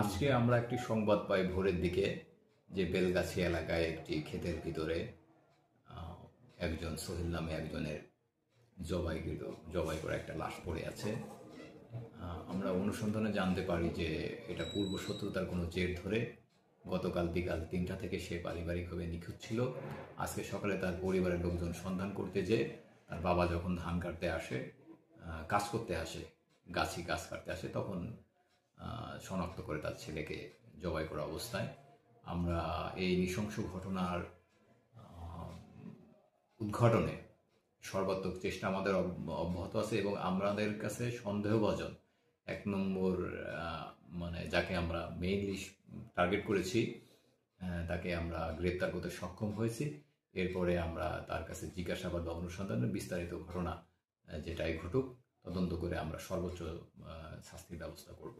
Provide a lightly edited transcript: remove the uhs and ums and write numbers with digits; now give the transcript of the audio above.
আজকে আমরা একটি সংবাদ পাই ভোরের দিকে যে বেলগাছি এলাকায় একটি ক্ষেতের ভিতরে একজন সোহেল নামে একজনের জবাই করা একটা লাশ পড়ে আছে। আমরা অনুসন্ধানে জানতে পারি যে এটা পূর্ব শত্রুতার কোনো জের ধরে গতকাল বিকাল ৩টা থেকে সে পারিবারিকভাবে নিখোঁজ ছিল। আজকে সকালে তার পরিবারের লোকজন সন্ধান করতে যে তার বাবা যখন ধান কাটতে আসে, কাজ করতে আসে, গাছ কাটতে আসে, তখন শনাক্ত করে তার ছেলেকে জবাই করা অবস্থায়। আমরা এই নৃশংস ঘটনার উদ্ঘাটনে সর্বাত্মক চেষ্টা আমাদের অব্যাহত আছে এবং আমাদের কাছে সন্দেহভাজন এক নম্বর মানে যাকে আমরা মেইনলি টার্গেট করেছি তাকে আমরা গ্রেপ্তার করতে সক্ষম হয়েছি। এরপরে আমরা তার কাছে জিজ্ঞাসাবাদ বা অনুসন্ধানের বিস্তারিত ঘটনা যেটাই ঘটুক তদন্ত করে আমরা সর্বোচ্চ শাস্তির ব্যবস্থা করব।